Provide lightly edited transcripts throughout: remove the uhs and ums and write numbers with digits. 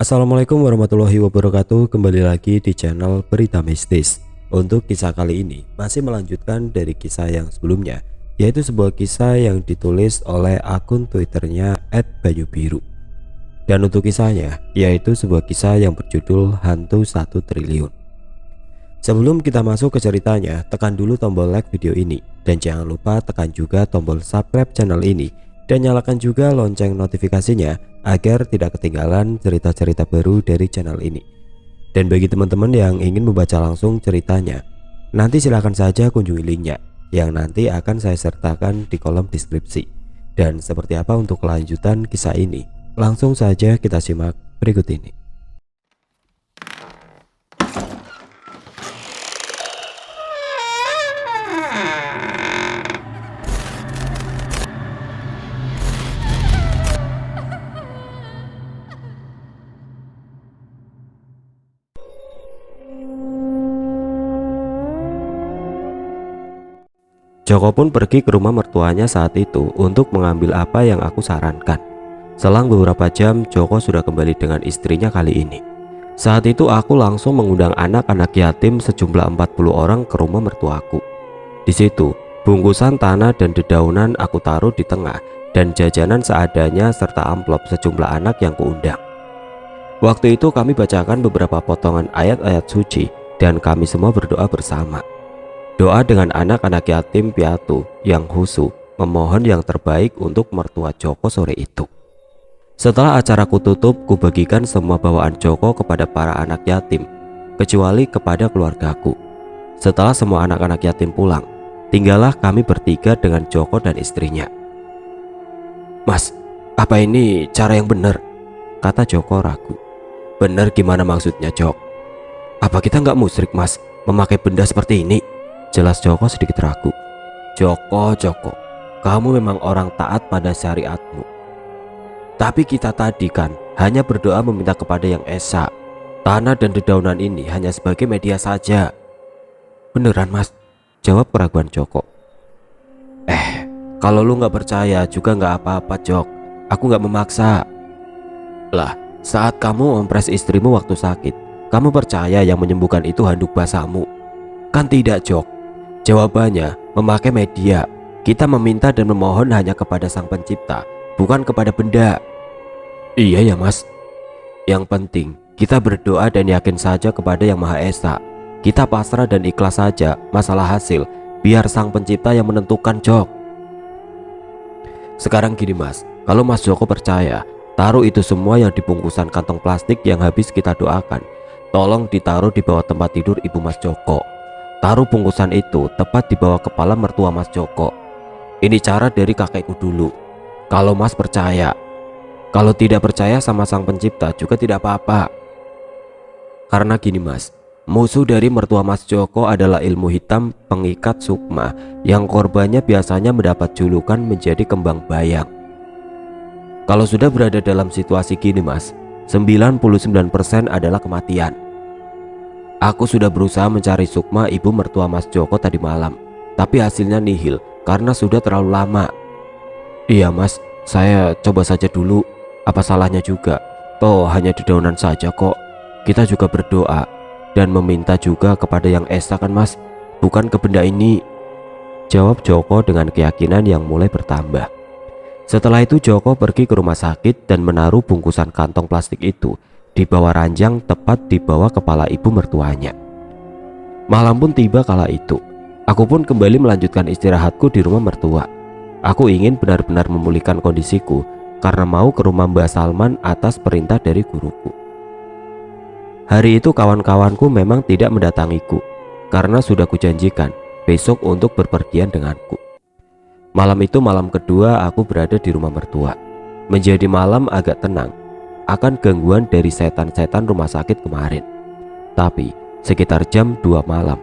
Assalamualaikum warahmatullahi wabarakatuh. Kembali lagi di channel Berita Mistis. Untuk kisah kali ini masih melanjutkan dari kisah yang sebelumnya, yaitu sebuah kisah yang ditulis oleh akun Twitternya @bayubiru. Dan untuk kisahnya yaitu sebuah kisah yang berjudul Hantu 1 Triliun. Sebelum kita masuk ke ceritanya, tekan dulu tombol like video ini dan jangan lupa tekan juga tombol subscribe channel ini dan nyalakan juga lonceng notifikasinya agar tidak ketinggalan cerita-cerita baru dari channel ini. Dan bagi teman-teman yang ingin membaca langsung ceritanya, nanti silahkan saja kunjungi linknya yang nanti akan saya sertakan di kolom deskripsi. Dan seperti apa untuk kelanjutan kisah ini? Langsung saja kita simak berikut ini. Joko pun pergi ke rumah mertuanya saat itu untuk mengambil apa yang aku sarankan. Selang beberapa jam, Joko sudah kembali dengan istrinya kali ini. Saat itu aku langsung mengundang anak-anak yatim sejumlah 40 orang ke rumah mertuaku. Di situ, bungkusan tanah dan dedaunan aku taruh di tengah dan jajanan seadanya serta amplop sejumlah anak yang kuundang. Waktu itu kami bacakan beberapa potongan ayat-ayat suci dan kami semua berdoa bersama. Doa dengan anak-anak yatim piatu yang khusyuk memohon yang terbaik untuk mertua Joko sore itu. Setelah acaraku tutup, kubagikan semua bawaan Joko kepada para anak yatim, kecuali kepada keluargaku. Setelah semua anak-anak yatim pulang, tinggallah kami bertiga dengan Joko dan istrinya. "Mas, apa ini cara yang benar?" kata Joko ragu. "Benar gimana maksudnya, Jok? Apa kita nggak musyrik, Mas, memakai benda seperti ini?" Jelas Joko sedikit ragu. Joko, kamu memang orang taat pada syariatmu. Tapi kita tadi kan hanya berdoa meminta kepada Yang Esa. Tanah dan dedaunan ini hanya sebagai media saja." "Beneran, Mas?" jawab keraguan Joko. Kalau lu nggak percaya juga nggak apa-apa, Jok. Aku nggak memaksa. Lah, saat kamu mempres istrimu waktu sakit, kamu percaya yang menyembuhkan itu handuk basahmu? Kan tidak, Jok. Jawabannya memakai media. Kita meminta dan memohon hanya kepada Sang Pencipta, bukan kepada benda. Iya ya, Mas. Yang penting kita berdoa dan yakin saja kepada Yang Maha Esa. Kita pasrah dan ikhlas saja. Masalah hasil biar Sang Pencipta yang menentukan, Jok. Sekarang gini, Mas, kalau Mas Joko percaya, taruh itu semua yang di bungkusan kantong plastik yang habis kita doakan. Tolong ditaruh di bawah tempat tidur ibu Mas Joko. Taruh bungkusan itu tepat di bawah kepala mertua Mas Joko. Ini cara dari kakekku dulu. Kalau Mas percaya. Kalau tidak percaya sama Sang Pencipta juga tidak apa-apa. Karena gini, Mas, musuh dari mertua Mas Joko adalah ilmu hitam pengikat sukma yang korbannya biasanya mendapat julukan menjadi kembang bayang. Kalau sudah berada dalam situasi gini, Mas, 99% adalah kematian. Aku sudah berusaha mencari sukma ibu mertua Mas Joko tadi malam, tapi hasilnya nihil karena sudah terlalu lama. Iya, Mas, saya coba saja dulu. Apa salahnya juga? Toh hanya dedaunan saja kok. Kita juga berdoa dan meminta juga kepada Yang Esa kan, Mas, bukan ke benda ini, jawab Joko dengan keyakinan yang mulai bertambah. Setelah itu Joko pergi ke rumah sakit dan menaruh bungkusan kantong plastik itu di bawah ranjang tepat di bawah kepala ibu mertuanya. Malam pun tiba kala itu. Aku pun kembali melanjutkan istirahatku di rumah mertua. Aku ingin benar-benar memulihkan kondisiku karena mau ke rumah Mbah Salman atas perintah dari guruku. Hari itu kawan-kawanku memang tidak mendatangiku karena sudah kujanjikan besok untuk berpergian denganku. Malam itu malam kedua aku berada di rumah mertua. Menjadi malam agak tenang akan gangguan dari setan-setan rumah sakit kemarin. Tapi sekitar jam 2 malam,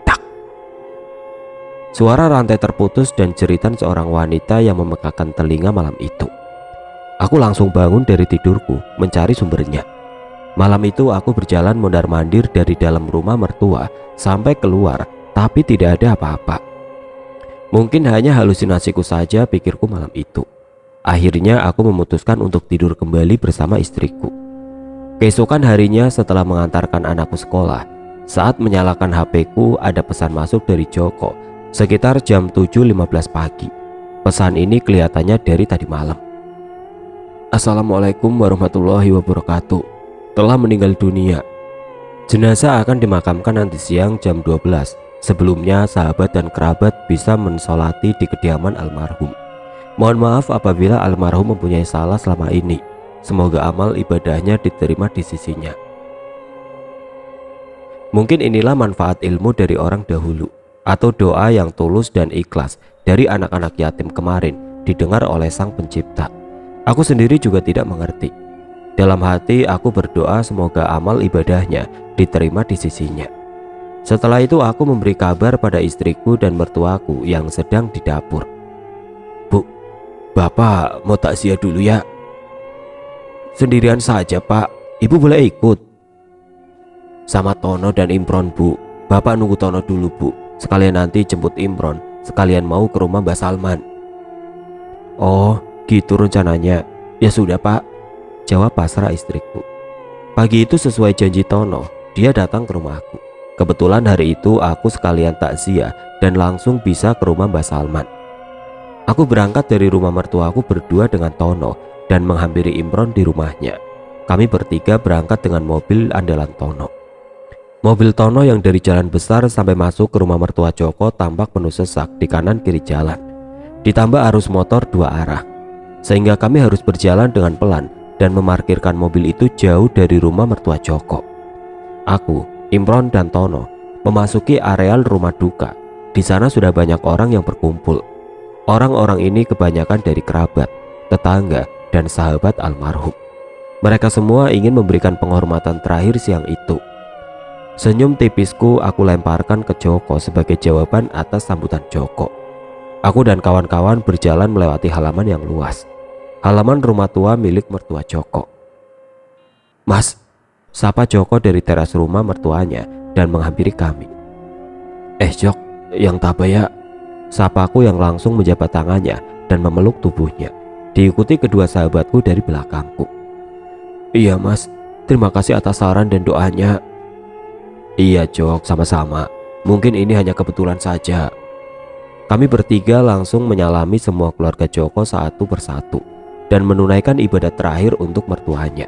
tak, suara rantai terputus dan jeritan seorang wanita yang memekakan telinga malam itu. Aku langsung bangun dari tidurku mencari sumbernya. Malam itu aku berjalan mondar-mandir dari dalam rumah mertua sampai keluar, tapi tidak ada apa-apa. Mungkin hanya halusinasiku saja, pikirku malam itu. Akhirnya aku memutuskan untuk tidur kembali bersama istriku. Keesokan harinya setelah mengantarkan anakku sekolah, saat menyalakan HP-ku ada pesan masuk dari Joko sekitar jam 7.15 pagi. Pesan ini kelihatannya dari tadi malam. Assalamualaikum warahmatullahi wabarakatuh. Telah meninggal dunia. Jenazah akan dimakamkan nanti siang jam 12. Sebelumnya sahabat dan kerabat bisa mensolati di kediaman almarhum. Mohon maaf apabila almarhum mempunyai salah selama ini. Semoga amal ibadahnya diterima di sisinya. Mungkin inilah manfaat ilmu dari orang dahulu, atau doa yang tulus dan ikhlas dari anak-anak yatim kemarin didengar oleh Sang Pencipta. Aku sendiri juga tidak mengerti. Dalam hati aku berdoa semoga amal ibadahnya diterima di sisinya. Setelah itu aku memberi kabar pada istriku dan mertuaku yang sedang di dapur. Bu, Bapak mau takziah dulu ya? Sendirian saja Pak, Ibu boleh ikut? Sama Tono dan Imron Bu. Bapak nunggu Tono dulu Bu, sekalian nanti jemput Imron, sekalian mau ke rumah Mbak Salman. Oh gitu rencananya. Ya sudah Pak, jawab pasrah istriku. Pagi itu sesuai janji Tono, dia datang ke rumahku. Kebetulan hari itu aku sekalian takziah dan langsung bisa ke rumah Mbak Salman. Aku berangkat dari rumah mertuaku berdua dengan Tono dan menghampiri Imron di rumahnya. Kami bertiga berangkat dengan mobil andalan Tono. Mobil Tono yang dari jalan besar sampai masuk ke rumah mertua Joko tampak penuh sesak di kanan kiri jalan. Ditambah arus motor dua arah, sehingga kami harus berjalan dengan pelan dan memarkirkan mobil itu jauh dari rumah mertua Joko. Aku, Imron dan Tono memasuki areal rumah duka. Di sana sudah banyak orang yang berkumpul. Orang-orang ini kebanyakan dari kerabat, tetangga, dan sahabat almarhum. Mereka semua ingin memberikan penghormatan terakhir siang itu. Senyum tipisku aku lemparkan ke Joko sebagai jawaban atas sambutan Joko. Aku dan kawan-kawan berjalan melewati halaman yang luas. Halaman rumah tua milik mertua Joko. Mas, sapa Joko dari teras rumah mertuanya dan menghampiri kami. Jok, yang tabah ya. Sapaku yang langsung menjabat tangannya dan memeluk tubuhnya, diikuti kedua sahabatku dari belakangku. Iya mas, terima kasih atas saran dan doanya. Iya Jok, sama-sama. Mungkin ini hanya kebetulan saja. Kami bertiga langsung menyalami semua keluarga Joko satu persatu dan menunaikan ibadah terakhir untuk mertuanya.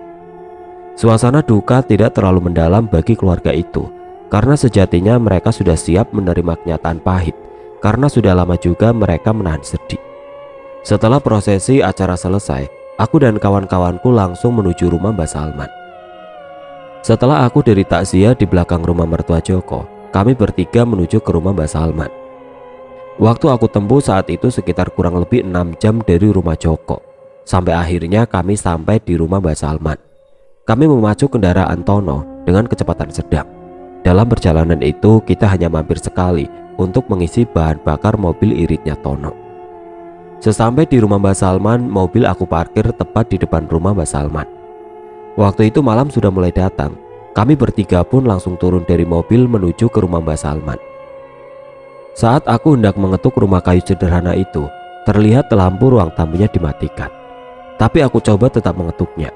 Suasana duka tidak terlalu mendalam bagi keluarga itu, karena sejatinya mereka sudah siap menerima kenyataan pahit, karena sudah lama juga mereka menahan sedih. Setelah prosesi acara selesai, aku dan kawan-kawanku langsung menuju rumah Mbak Salman. Setelah aku dari takziah di belakang rumah mertua Joko, kami bertiga menuju ke rumah Mbak Salman. Waktu aku tempuh saat itu sekitar kurang lebih 6 jam dari rumah Joko. Sampai akhirnya kami sampai di rumah Mbak Salman. Kami memacu kendaraan Tono dengan kecepatan sedang. Dalam perjalanan itu kita hanya mampir sekali untuk mengisi bahan bakar mobil iritnya Tono. Sesampai di rumah Mbak Salman, mobil aku parkir tepat di depan rumah Mbak Salman. Waktu itu malam sudah mulai datang. Kami bertiga pun langsung turun dari mobil menuju ke rumah Mbak Salman. Saat aku hendak mengetuk rumah kayu sederhana itu, terlihat lampu ruang tamunya dimatikan. Tapi aku coba tetap mengetuknya.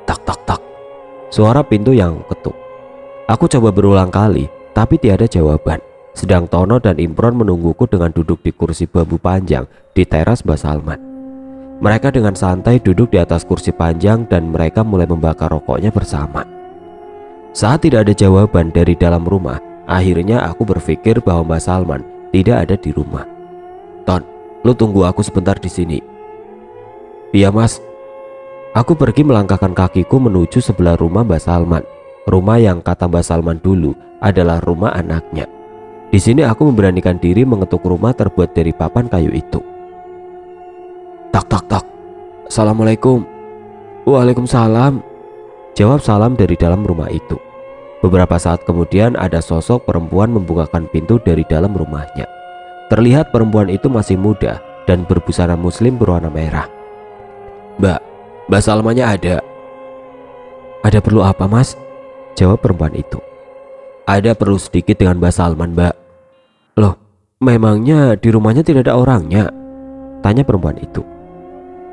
Tak tak tak, suara pintu yang ketuk. Aku coba berulang kali, tapi tiada jawaban. Sedang Tono dan Imron menungguku dengan duduk di kursi bambu panjang di teras Mbak Salman. Mereka dengan santai duduk di atas kursi panjang dan mereka mulai membakar rokoknya bersama. Saat tidak ada jawaban dari dalam rumah, akhirnya aku berpikir bahwa Mbak Salman tidak ada di rumah. Ton, lu tunggu aku sebentar di sini. Iya mas. Aku pergi melangkahkan kakiku menuju sebelah rumah Mbak Salman. Rumah yang kata Mbak Salman dulu adalah rumah anaknya. Di sini aku memberanikan diri mengetuk rumah terbuat dari papan kayu itu. Tak tak tak. Assalamualaikum. Waalaikumsalam. Jawab salam dari dalam rumah itu. Beberapa saat kemudian ada sosok perempuan membukakan pintu dari dalam rumahnya. Terlihat perempuan itu masih muda dan berbusana muslim berwarna merah. Mbak Salmannya ada. Ada perlu apa mas? Jawab perempuan itu. Ada perlu sedikit dengan Mbak Salman mbak. Loh, memangnya di rumahnya tidak ada orangnya? Tanya perempuan itu.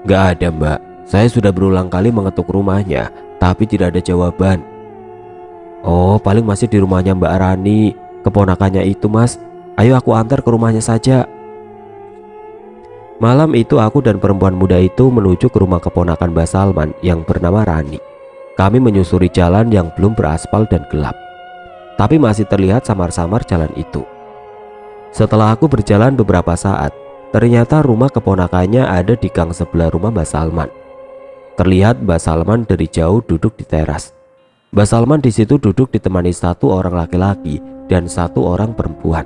Gak ada mbak, saya sudah berulang kali mengetuk rumahnya, tapi tidak ada jawaban. Oh, paling masih di rumahnya Mbak Rani, keponakannya itu Mas. Ayo aku antar ke rumahnya saja. Malam itu aku dan perempuan muda itu menuju ke rumah keponakan Mbak Salman yang bernama Rani. Kami menyusuri jalan yang belum beraspal dan gelap, tapi masih terlihat samar-samar jalan itu. Setelah aku berjalan beberapa saat, ternyata rumah keponakannya ada di gang sebelah rumah Mbak Salman. Terlihat Mbak Salman dari jauh duduk di teras. Mbak Salman di situ duduk ditemani satu orang laki-laki dan satu orang perempuan.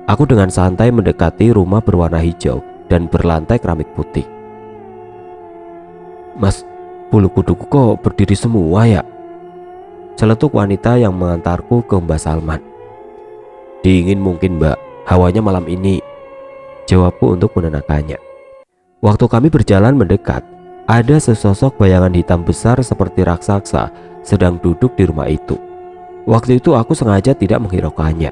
Aku dengan santai mendekati rumah berwarna hijau dan berlantai keramik putih. Mas, bulu kuduku kok berdiri semua ya? Celetuk wanita yang mengantarku ke Mbak Salman. Dingin mungkin Mbak, hawanya malam ini, jawabku untuk menenangkannya. Waktu kami berjalan mendekat, ada sesosok bayangan hitam besar seperti raksasa sedang duduk di rumah itu. Waktu itu aku sengaja tidak menghiraukannya.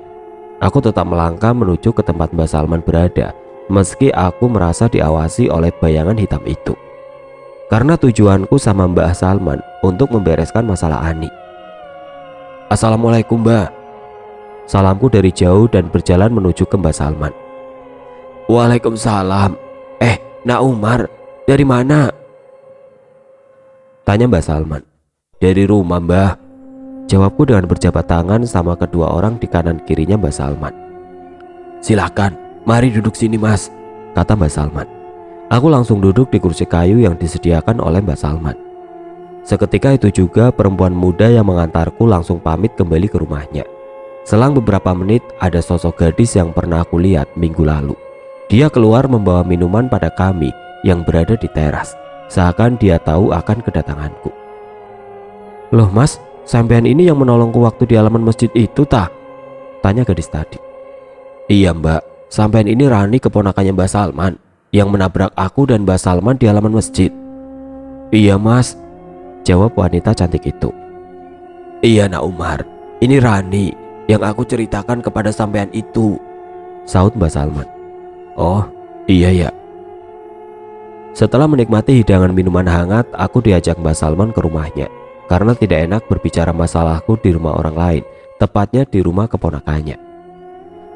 Aku tetap melangkah menuju ke tempat Mbak Salman berada, meski aku merasa diawasi oleh bayangan hitam itu. Karena tujuanku sama Mbak Salman untuk membereskan masalah Ani. Assalamualaikum Mbak. Salamku dari jauh dan berjalan menuju ke Mbak Salman. Waalaikumsalam. Nak Umar, dari mana? Tanya Mbak Salman. Dari rumah Mbah, jawabku dengan berjabat tangan sama kedua orang di kanan kirinya Mbak Salman. Silakan, mari duduk sini Mas, kata Mbak Salman. Aku langsung duduk di kursi kayu yang disediakan oleh Mbak Salman. Seketika itu juga perempuan muda yang mengantarku langsung pamit kembali ke rumahnya. Selang beberapa menit ada sosok gadis yang pernah aku lihat minggu lalu. Dia keluar membawa minuman pada kami yang berada di teras, seakan dia tahu akan kedatanganku. Loh Mas, sampean ini yang menolongku waktu di halaman masjid itu tah? Tanya gadis tadi. Iya Mbak, sampean ini Rani keponakannya Mbak Salman yang menabrak aku dan Mbak Salman di halaman masjid. Iya Mas, jawab wanita cantik itu. Iya Nak Umar, ini Rani yang aku ceritakan kepada sampean itu, saut Mbak Salman. Oh iya ya. Setelah menikmati hidangan minuman hangat, aku diajak Mbak Salman ke rumahnya. Karena tidak enak berbicara masalahku di rumah orang lain, tepatnya di rumah keponakannya.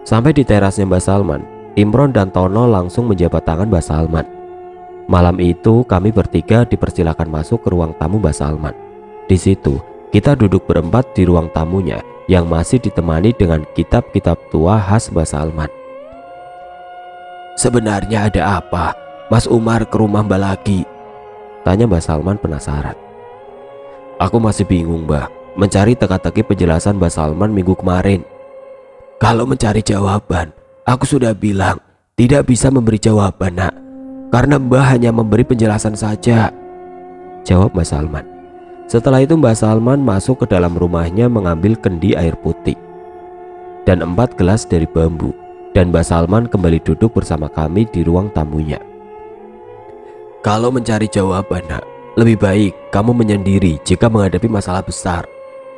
Sampai di terasnya Mbak Salman, Imron dan Tono langsung menjabat tangan Mbak Salman. Malam itu kami bertiga dipersilakan masuk ke ruang tamu Mbak Salman. Di situ kita duduk berempat di ruang tamunya yang masih ditemani dengan kitab-kitab tua khas Mbak Salman. Sebenarnya ada apa Mas Umar ke rumah Mbak lagi? Tanya Mbak Salman penasaran. Aku masih bingung Mbak, mencari teka-teki penjelasan Mbak Salman minggu kemarin. Kalau mencari jawaban, aku sudah bilang tidak bisa memberi jawaban Nak, karena Mbak hanya memberi penjelasan saja, jawab Mbak Salman. Setelah itu Mbak Salman masuk ke dalam rumahnya mengambil kendi air putih dan 4 gelas dari bambu, dan Mbak Salman kembali duduk bersama kami di ruang tamunya. Kalau mencari jawaban Nak, lebih baik kamu menyendiri jika menghadapi masalah besar.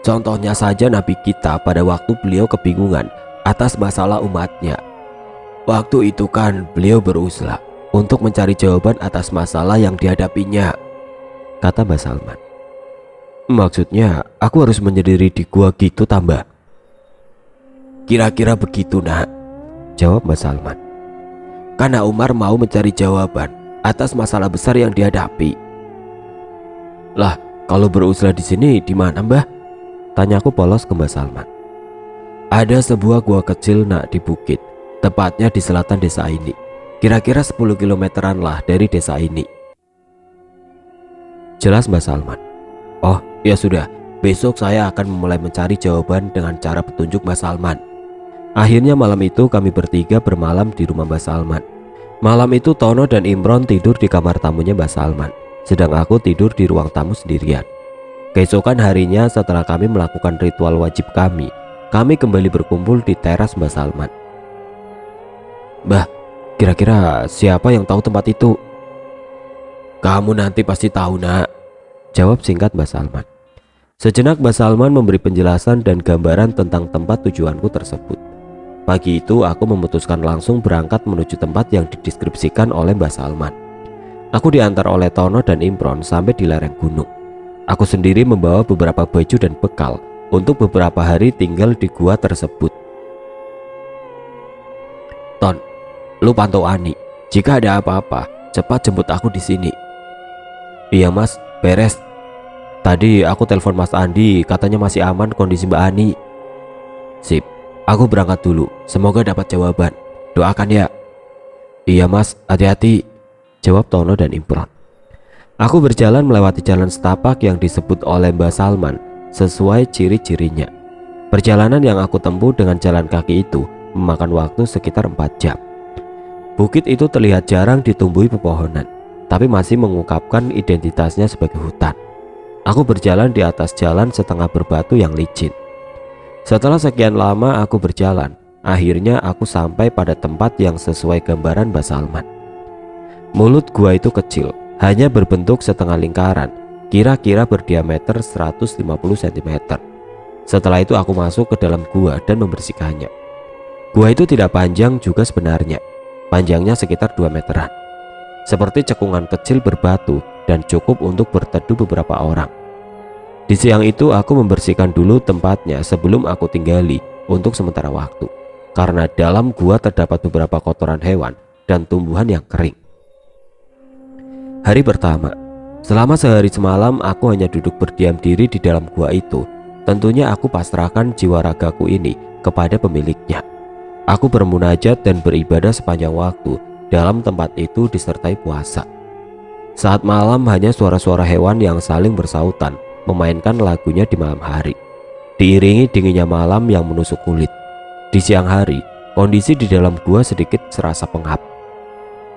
Contohnya saja Nabi kita pada waktu beliau kebingungan atas masalah umatnya. Waktu itu kan beliau berusaha untuk mencari jawaban atas masalah yang dihadapinya, kata Mbak Salman. Maksudnya aku harus menyendiri di gua gitu tambah? Kira-kira begitu Nak, jawab Mbak Salman. Karena Umar mau mencari jawaban atas masalah besar yang dihadapi. Lah, kalau berusaha di sini di mana Mbah? Tanyaku polos ke Mbak Salman. Ada sebuah gua kecil Nak di bukit, tepatnya di selatan desa ini. Kira-kira 10 kilometeran lah dari desa ini, jelas Mbak Salman. Oh ya sudah, besok saya akan memulai mencari jawaban dengan cara petunjuk Mbak Salman. Akhirnya malam itu kami bertiga bermalam di rumah Mbak Salman. Malam itu Tono dan Imron tidur di kamar tamunya Mbak Salman, sedang aku tidur di ruang tamu sendirian. Keesokan harinya setelah kami melakukan ritual wajib kami kembali berkumpul di teras Mbak Salman. Mbah, kira-kira siapa yang tahu tempat itu? Kamu nanti pasti tahu Nak, jawab singkat Mbak Salman. Sejenak Mbak Salman memberi penjelasan dan gambaran tentang tempat tujuanku tersebut. Pagi itu aku memutuskan langsung berangkat menuju tempat yang dideskripsikan oleh Mbak Salman. Aku diantar oleh Tono dan Imron sampai di lereng gunung. Aku sendiri membawa beberapa baju dan bekal untuk beberapa hari tinggal di gua tersebut. Ton, lu pantau Ani. Jika ada apa-apa, cepat jemput aku di sini. Iya mas, beres. Tadi aku telepon Mas Andi, katanya masih aman kondisi Mbak Ani. Sip, aku berangkat dulu. Semoga dapat jawaban. Doakan ya. Iya mas, hati-hati, jawab Tono dan Imron. Aku berjalan melewati jalan setapak yang disebut oleh Mbak Salman sesuai ciri-cirinya. Perjalanan yang aku tempuh dengan jalan kaki itu memakan waktu sekitar 4 jam. Bukit itu terlihat jarang ditumbuhi pepohonan, tapi masih mengungkapkan identitasnya sebagai hutan. Aku berjalan di atas jalan setengah berbatu yang licin. Setelah sekian lama aku berjalan, akhirnya aku sampai pada tempat yang sesuai gambaran Mbak Salman. Mulut gua itu kecil, hanya berbentuk setengah lingkaran, kira-kira berdiameter 150 cm. Setelah itu aku masuk ke dalam gua dan membersihkannya. Gua itu tidak panjang juga sebenarnya, panjangnya sekitar 2 meteran. Seperti cekungan kecil berbatu dan cukup untuk berteduh beberapa orang. Di siang itu aku membersihkan dulu tempatnya sebelum aku tinggali untuk sementara waktu, karena dalam gua terdapat beberapa kotoran hewan dan tumbuhan yang kering. Hari pertama, selama sehari semalam aku hanya duduk berdiam diri di dalam gua itu. Tentunya aku pasrahkan jiwa ragaku ini kepada pemiliknya. Aku bermunajat dan beribadah sepanjang waktu dalam tempat itu disertai puasa. Saat malam hanya suara-suara hewan yang saling bersautan memainkan lagunya di malam hari, diiringi dinginnya malam yang menusuk kulit. Di siang hari, kondisi di dalam gua sedikit serasa pengap.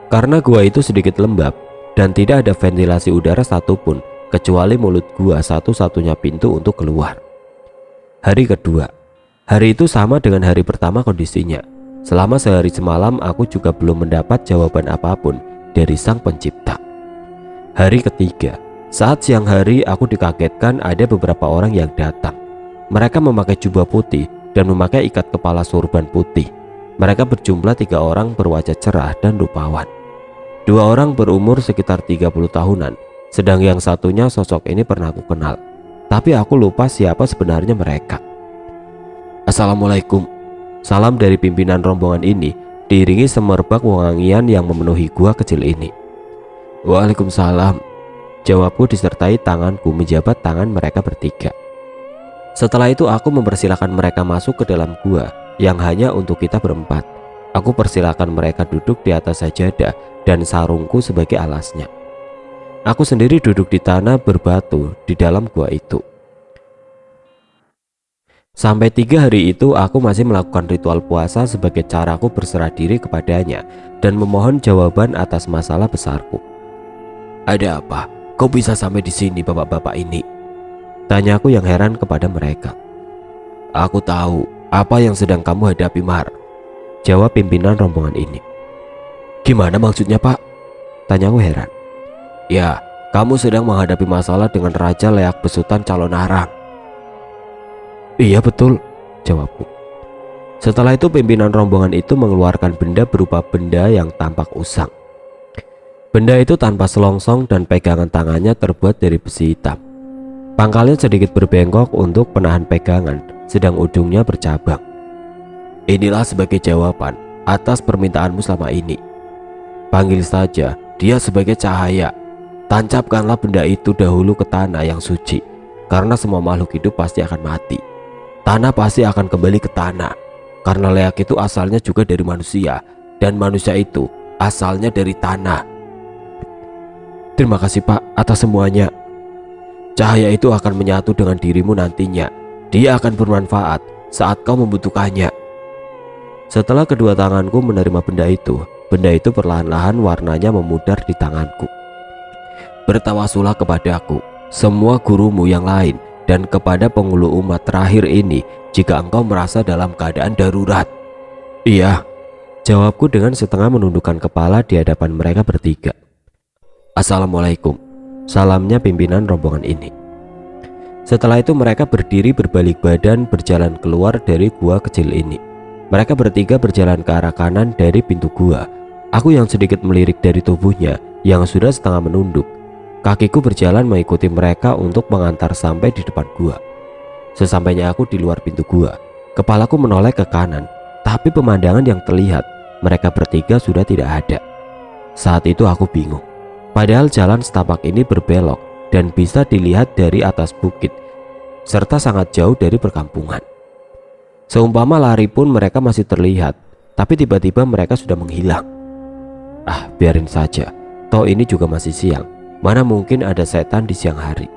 Karena gua itu sedikit lembab dan tidak ada ventilasi udara satupun kecuali mulut gua satu-satunya pintu untuk keluar. Hari kedua, hari itu sama dengan hari pertama kondisinya. Selama sehari semalam aku juga belum mendapat jawaban apapun dari Sang Pencipta. Hari ketiga, saat siang hari aku dikagetkan ada beberapa orang yang datang. Mereka memakai jubah putih dan memakai ikat kepala sorban putih. Mereka berjumlah 3 orang berwajah cerah dan rupawan. 2 orang berumur sekitar 30 tahunan, sedang yang satunya sosok ini pernah aku kenal, tapi aku lupa siapa sebenarnya mereka. Assalamualaikum, salam dari pimpinan rombongan ini, diiringi semerbak wangian yang memenuhi gua kecil ini. Waalaikumsalam, jawabku disertai tanganku menjabat tangan mereka bertiga. Setelah itu aku mempersilahkan mereka masuk ke dalam gua yang hanya untuk kita berempat. Aku persilakan mereka duduk di atas sajadah dan sarungku sebagai alasnya. Aku sendiri duduk di tanah berbatu di dalam gua itu. Sampai 3 hari itu aku masih melakukan ritual puasa sebagai caraku berserah diri kepadanya dan memohon jawaban atas masalah besarku. Ada apa? Kau bisa sampai di sini bapak-bapak ini? Tanyaku yang heran kepada mereka. Aku tahu apa yang sedang kamu hadapi, Mar, jawab pimpinan rombongan ini. Gimana maksudnya, Pak? Tanyaku heran. Ya, kamu sedang menghadapi masalah dengan Raja Leak Besutan calon arang. Iya betul, jawabku. Setelah itu pimpinan rombongan itu mengeluarkan benda berupa benda yang tampak usang. Benda itu tanpa selongsong dan pegangan tangannya terbuat dari besi hitam. Pangkalnya sedikit berbengkok untuk penahan pegangan, sedang ujungnya bercabang. Inilah sebagai jawaban atas permintaanmu selama ini. Panggil saja dia sebagai cahaya. Tancapkanlah benda itu dahulu ke tanah yang suci, karena semua makhluk hidup pasti akan mati. Tanah pasti akan kembali ke tanah, karena Leak itu asalnya juga dari manusia, dan manusia itu asalnya dari tanah. Terima kasih Pak atas semuanya. Cahaya itu akan menyatu dengan dirimu nantinya. Dia akan bermanfaat saat kau membutuhkannya. Setelah kedua tanganku menerima benda itu perlahan-lahan warnanya memudar di tanganku. Bertawasulah kepadaku, semua gurumu yang lain, dan kepada penghulu umat terakhir ini jika engkau merasa dalam keadaan darurat. Iya, jawabku dengan setengah menundukkan kepala di hadapan mereka bertiga. Assalamualaikum, salamnya pimpinan rombongan ini. Setelah itu mereka berdiri berbalik badan berjalan keluar dari gua kecil ini. Mereka bertiga berjalan ke arah kanan dari pintu gua. Aku yang sedikit melirik dari tubuhnya yang sudah setengah menunduk. Kakiku berjalan mengikuti mereka untuk mengantar sampai di depan gua. Sesampainya aku di luar pintu gua, kepalaku menoleh ke kanan, tapi pemandangan yang terlihat, mereka bertiga sudah tidak ada. Saat itu aku bingung. Padahal jalan setapak ini berbelok dan bisa dilihat dari atas bukit, serta sangat jauh dari perkampungan. Seumpama lari pun mereka masih terlihat, tapi tiba-tiba mereka sudah menghilang. Ah, biarin saja. Toh ini juga masih siang. Mana mungkin ada setan di siang hari.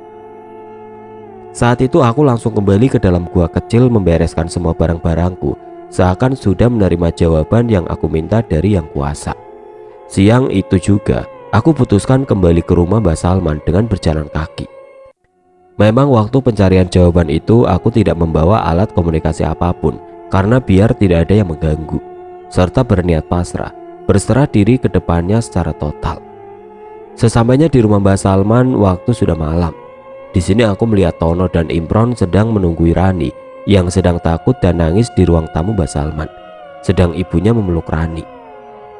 Saat itu aku langsung kembali ke dalam gua kecil membereskan semua barang-barangku, seakan sudah menerima jawaban yang aku minta dari Yang Kuasa. Siang itu juga aku putuskan kembali ke rumah Mbak Salman dengan berjalan kaki. Memang waktu pencarian jawaban itu aku tidak membawa alat komunikasi apapun, karena biar tidak ada yang mengganggu, serta berniat pasrah, berserah diri ke depannya secara total. Sesampainya di rumah Mbak Salman, waktu sudah malam. Di sini aku melihat Tono dan Imron sedang menunggui Rani yang sedang takut dan nangis di ruang tamu Mbak Salman, sedang ibunya memeluk Rani.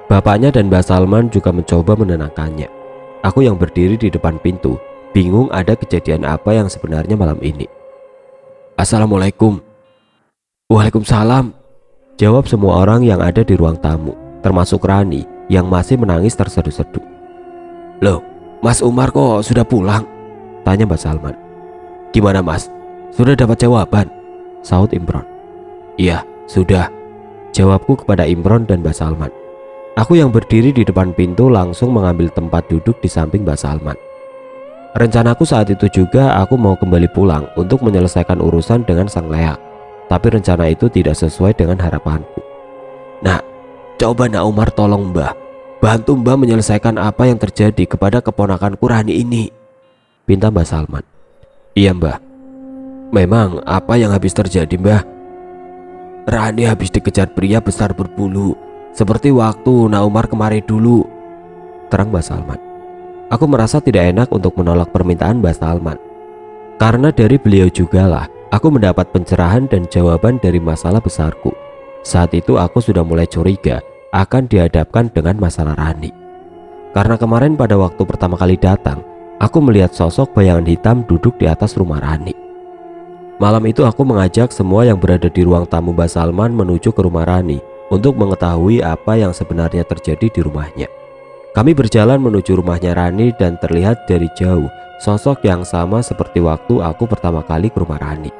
Bapaknya dan Mbak Salman juga mencoba menenangkannya. Aku yang berdiri di depan pintu, bingung ada kejadian apa yang sebenarnya malam ini. Assalamualaikum. Waalaikumsalam, jawab semua orang yang ada di ruang tamu, termasuk Rani yang masih menangis terseduh-seduh. Loh, Mas Umar kok sudah pulang? Tanya Mbak Salman. Gimana Mas? Sudah dapat jawaban? Saut Imron. Iya, sudah, jawabku kepada Imron dan Mbak Salman. Aku yang berdiri di depan pintu langsung mengambil tempat duduk di samping Mbak Salman. Rencanaku saat itu juga aku mau kembali pulang untuk menyelesaikan urusan dengan sang leak. Tapi rencana itu tidak sesuai dengan harapanku. Nah, coba Nak Umar tolong Mbah, bantu Mbah menyelesaikan apa yang terjadi kepada keponakanku Rani ini, pinta Mbak Salman. Iya Mbah. Memang apa yang habis terjadi Mbah? Rani habis dikejar pria besar berbulu, seperti waktu Nak Umar kemari dulu, terang Mbak Salman. Aku merasa tidak enak untuk menolak permintaan Mbak Salman, karena dari beliau jugalah aku mendapat pencerahan dan jawaban dari masalah besarku. Saat itu aku sudah mulai curiga akan dihadapkan dengan masalah Rani. Karena kemarin pada waktu pertama kali datang, aku melihat sosok bayangan hitam duduk di atas rumah Rani. Malam itu aku mengajak semua yang berada di ruang tamu Mbak Salman menuju ke rumah Rani untuk mengetahui apa yang sebenarnya terjadi di rumahnya. Kami berjalan menuju rumahnya Rani dan terlihat dari jauh sosok yang sama seperti waktu aku pertama kali ke rumah Rani.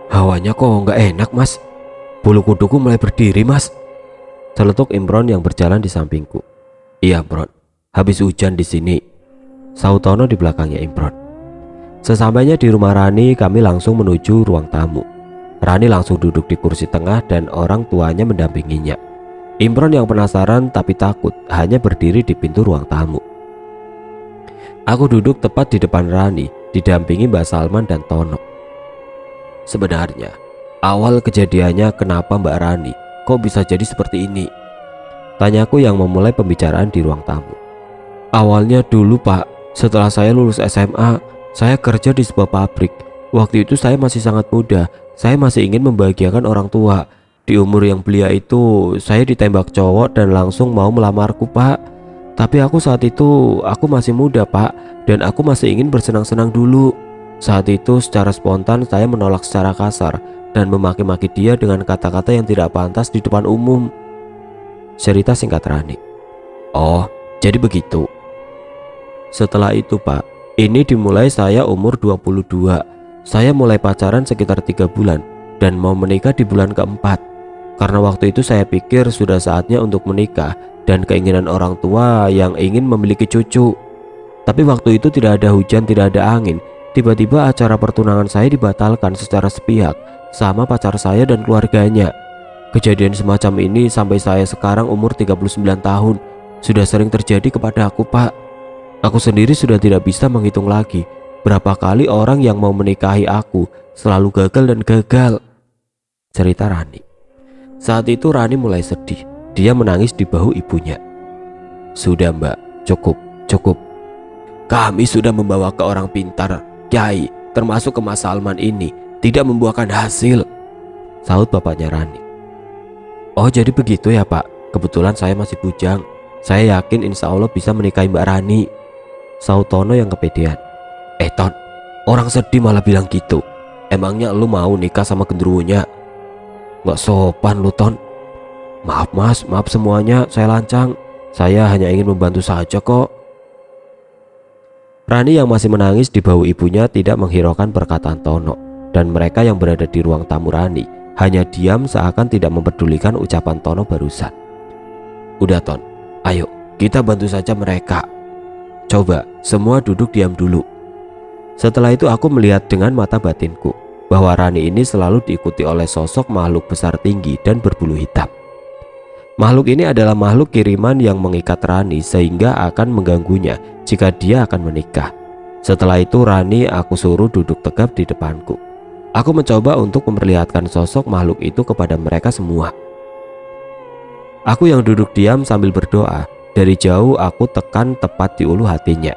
Hawanya kok nggak enak Mas, bulu kuduku mulai berdiri Mas, celetuk Imron yang berjalan di sampingku. Iya Imron, habis hujan di sini, saut Tono di belakangnya Imron. Sesampainya di rumah Rani, kami langsung menuju ruang tamu. Rani langsung duduk di kursi tengah dan orang tuanya mendampinginya. Imron yang penasaran tapi takut hanya berdiri di pintu ruang tamu. Aku duduk tepat di depan Rani, didampingi Mbak Salman dan Tono. Sebenarnya awal kejadiannya kenapa Mbak Rani kok bisa jadi seperti ini? Tanyaku yang memulai pembicaraan di ruang tamu. Awalnya dulu Pak, setelah saya lulus SMA, saya kerja di sebuah pabrik. Waktu itu saya masih sangat muda, saya masih ingin membahagiakan orang tua. Di umur yang belia itu, saya ditembak cowok dan langsung mau melamarku Pak. Tapi saat itu aku masih muda Pak, dan aku masih ingin bersenang-senang dulu. Saat itu secara spontan saya menolak secara kasar dan memaki-maki dia dengan kata-kata yang tidak pantas di depan umum, cerita singkat Rani. Oh, jadi begitu. Setelah itu Pak, ini dimulai saya umur 22. Saya mulai pacaran sekitar 3 bulan dan mau menikah di bulan keempat. Karena waktu itu saya pikir sudah saatnya untuk menikah dan keinginan orang tua yang ingin memiliki cucu. Tapi waktu itu tidak ada hujan, tidak ada angin. Tiba-tiba acara pertunangan saya dibatalkan secara sepihak sama pacar saya dan keluarganya. Kejadian semacam ini sampai saya sekarang umur 39 tahun sudah sering terjadi kepada aku Pak. Aku sendiri sudah tidak bisa menghitung lagi berapa kali orang yang mau menikahi aku selalu gagal dan gagal, cerita Rani. Saat itu Rani mulai sedih. Dia menangis di bahu ibunya. Sudah Mbak, cukup. Kami sudah membawa ke orang pintar, Kiai, termasuk ke Mas Salman ini, tidak membuahkan hasil, saut bapaknya Rani. Oh jadi begitu ya Pak, kebetulan saya masih bujang, Saya yakin insya Allah bisa menikahi Mbak Rani, sahut Tono yang kepedean. Ton, orang sedih malah bilang gitu. Emangnya lu mau nikah sama genderuwonya? Nggak sopan lu, Ton. Maaf mas, maaf semuanya, saya lancang. Saya hanya ingin membantu saja kok. Rani yang masih menangis di bahu ibunya tidak menghiraukan perkataan Tono, dan mereka yang berada di ruang tamu Rani hanya diam seakan tidak mempedulikan ucapan Tono barusan. Udah Ton, ayo kita bantu saja mereka. Coba semua duduk diam dulu. Setelah itu aku melihat dengan mata batinku bahwa Rani ini selalu diikuti oleh sosok makhluk besar tinggi dan berbulu hitam. Makhluk ini adalah makhluk kiriman yang mengikat Rani sehingga akan mengganggunya jika dia akan menikah. Setelah itu Rani aku suruh duduk tegap di depanku. Aku mencoba untuk memperlihatkan sosok makhluk itu kepada mereka semua. Aku yang duduk diam sambil berdoa, dari jauh aku tekan tepat di ulu hatinya.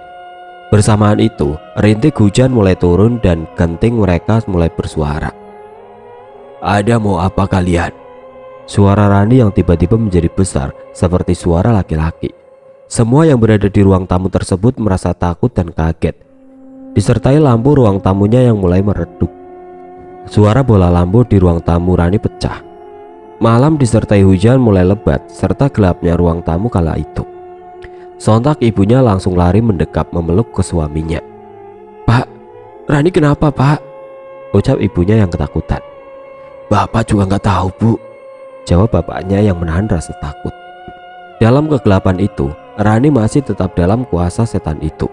Bersamaan itu, rintik hujan mulai turun dan genting mereka mulai bersuara. Ada mau apa kalian? Suara Rani yang tiba-tiba menjadi besar seperti suara laki-laki. Semua yang berada di ruang tamu tersebut merasa takut dan kaget. Disertai lampu ruang tamunya yang mulai meredup. Suara bola lampu di ruang tamu Rani pecah. Malam disertai hujan mulai lebat serta gelapnya ruang tamu kala itu. Sontak ibunya langsung lari mendekap memeluk ke suaminya. Pak, Rani kenapa pak? Ucap ibunya yang ketakutan. Bapak juga nggak tahu bu, jawab bapaknya yang menahan rasa takut. Dalam kegelapan itu, Rani masih tetap dalam kuasa setan itu.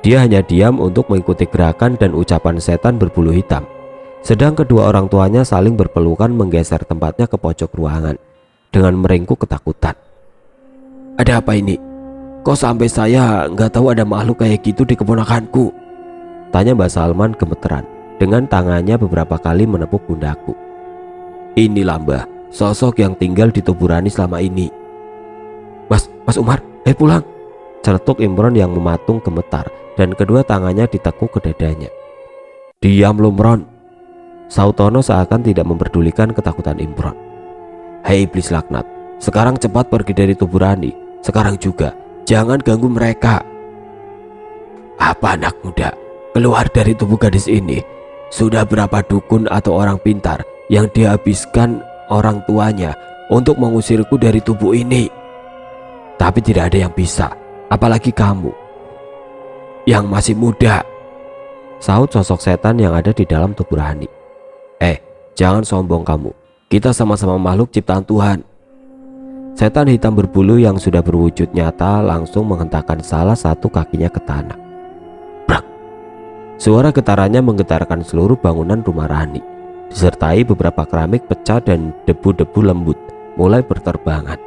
Dia hanya diam untuk mengikuti gerakan dan ucapan setan berbulu hitam. Sedang kedua orang tuanya saling berpelukan menggeser tempatnya ke pojok ruangan dengan meringkuk ketakutan. Ada apa ini? Kok sampai saya nggak tahu ada makhluk kayak gitu di keponakanku? Tanya Mbak Salman gemeteran dengan tangannya beberapa kali menepuk pundaku. Inilah Mbah, sosok yang tinggal di tubuh Rani selama ini. Mas Umar, pulang. Celetuk Imron yang mematung gemetar dan kedua tangannya ditekuk ke dadanya. Diam lu Imron, sahut Tono seakan tidak memperdulikan ketakutan Imron. Hei iblis laknat, sekarang cepat pergi dari tubuh Rani. Sekarang juga, jangan ganggu mereka. Apa anak muda, keluar dari tubuh gadis ini. Sudah berapa dukun atau orang pintar yang dihabiskan orang tuanya untuk mengusirku dari tubuh ini. Tapi tidak ada yang bisa, apalagi kamu yang masih muda, sahut sosok setan yang ada di dalam tubuh Rani. Jangan sombong kamu, kita sama-sama makhluk ciptaan Tuhan. Setan hitam berbulu yang sudah berwujud nyata langsung menghentakkan salah satu kakinya ke tanah. Brak! Suara getarannya menggetarkan seluruh bangunan rumah Rani, disertai beberapa keramik pecah dan debu-debu lembut mulai berterbangan.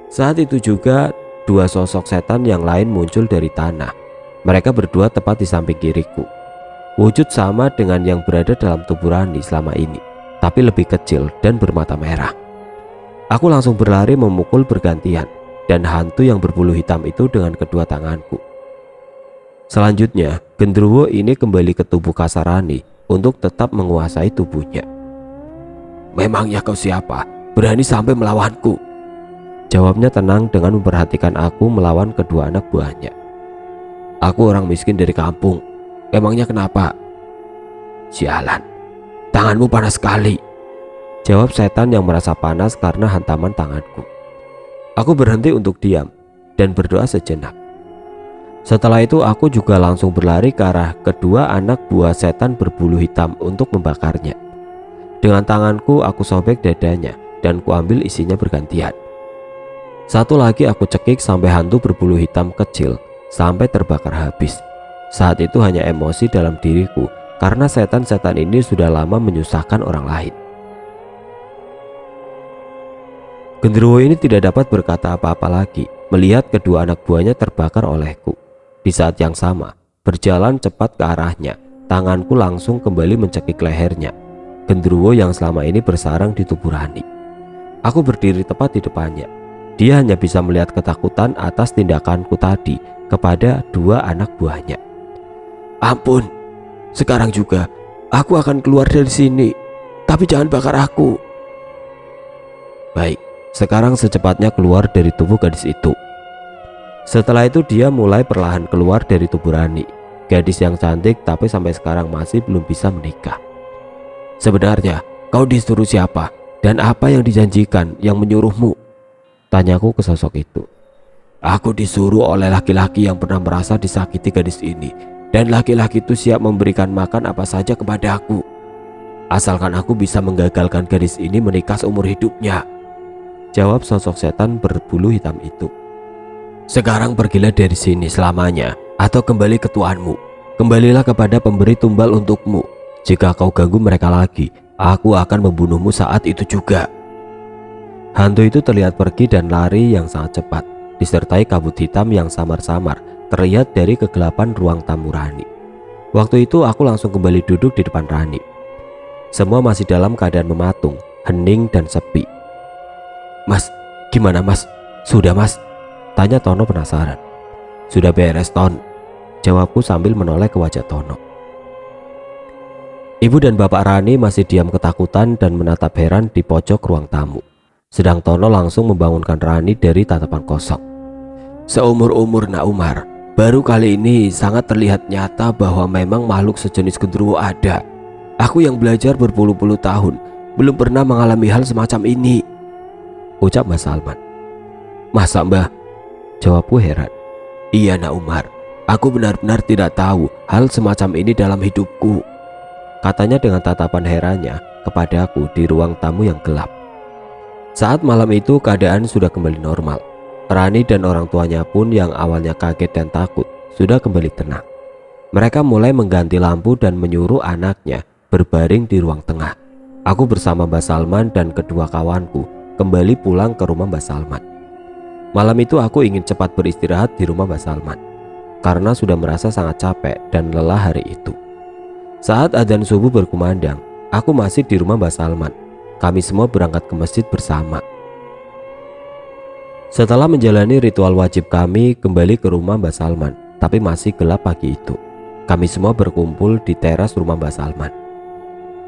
Saat itu juga dua sosok setan yang lain muncul dari tanah. Mereka berdua tepat di samping kiriku. Wujud sama dengan yang berada dalam tubuh Rani selama ini, tapi lebih kecil dan bermata merah. Aku langsung berlari memukul bergantian dan hantu yang berbulu hitam itu dengan kedua tanganku. Selanjutnya, genderuwo ini kembali ke tubuh kasar Rani untuk tetap menguasai tubuhnya. Memangnya kau siapa? Berani sampai melawanku? Jawabnya tenang dengan memperhatikan aku melawan kedua anak buahnya. Aku orang miskin dari kampung. Emangnya kenapa? Sialan, tanganmu panas sekali, jawab setan yang merasa panas karena hantaman tanganku. Aku berhenti untuk diam dan berdoa sejenak. Setelah itu aku juga langsung berlari ke arah kedua anak buah setan berbulu hitam untuk membakarnya. Dengan tanganku aku sobek dadanya dan kuambil isinya bergantian. Satu lagi aku cekik sampai hantu berbulu hitam kecil sampai terbakar habis. Saat itu hanya emosi dalam diriku karena setan-setan ini sudah lama menyusahkan orang lain. Genderuwo ini tidak dapat berkata apa-apa lagi melihat kedua anak buahnya terbakar olehku. Di saat yang sama, berjalan cepat ke arahnya, tanganku langsung kembali mencekik lehernya. Genderuwo yang selama ini bersarang di tubuh Rani. Aku berdiri tepat di depannya. Dia hanya bisa melihat ketakutan atas tindakanku tadi kepada dua anak buahnya. Ampun, sekarang juga aku akan keluar dari sini, tapi jangan bakar aku. Baik, sekarang secepatnya keluar dari tubuh gadis itu. Setelah itu dia mulai perlahan keluar dari tubuh Rani, gadis yang cantik tapi sampai sekarang masih belum bisa menikah. Sebenarnya kau disuruh siapa dan apa yang dijanjikan yang menyuruhmu? Tanyaku ke sosok itu. Aku disuruh oleh laki-laki yang pernah merasa disakiti gadis ini, dan laki-laki itu siap memberikan makan apa saja kepada aku, asalkan aku bisa menggagalkan gadis ini menikah seumur hidupnya, jawab sosok setan berbulu hitam itu. Sekarang pergilah dari sini selamanya, atau kembali ke tuanmu. Kembalilah kepada pemberi tumbal untukmu. Jika kau ganggu mereka lagi, aku akan membunuhmu saat itu juga. Hantu itu terlihat pergi dan lari yang sangat cepat, disertai kabut hitam yang samar-samar terlihat dari kegelapan ruang tamu Rani. Waktu itu aku langsung kembali duduk di depan Rani. Semua masih dalam keadaan mematung, hening dan sepi. Mas, gimana mas? Sudah mas? Tanya Tono penasaran. Sudah beres Ton, jawabku sambil menoleh ke wajah Tono. Ibu dan bapak Rani masih diam ketakutan dan menatap heran di pojok ruang tamu. Sedang Tono langsung membangunkan Rani dari tatapan kosong. Seumur-umur Nak Umar, baru kali ini sangat terlihat nyata bahwa memang makhluk sejenis genderuwo ada. Aku yang belajar berpuluh-puluh tahun belum pernah mengalami hal semacam ini, ucap Mbah Salman. Masa Mbah? Jawabku heran. Iya Nak Umar, aku benar-benar tidak tahu hal semacam ini dalam hidupku, katanya dengan tatapan herannya kepadaku di ruang tamu yang gelap. Saat malam itu keadaan sudah kembali normal. Rani dan orang tuanya pun yang awalnya kaget dan takut sudah kembali tenang. Mereka mulai mengganti lampu dan menyuruh anaknya berbaring di ruang tengah. Aku bersama Mbah Salman dan kedua kawanku kembali pulang ke rumah Mbah Salman. Malam itu aku ingin cepat beristirahat di rumah Mbah Salman karena sudah merasa sangat capek dan lelah hari itu. Saat adzan subuh berkumandang, aku masih di rumah Mbah Salman. Kami semua berangkat ke masjid bersama. Setelah menjalani ritual wajib kami kembali ke rumah Mbah Salman, tapi masih gelap pagi itu. Kami semua berkumpul di teras rumah Mbah Salman,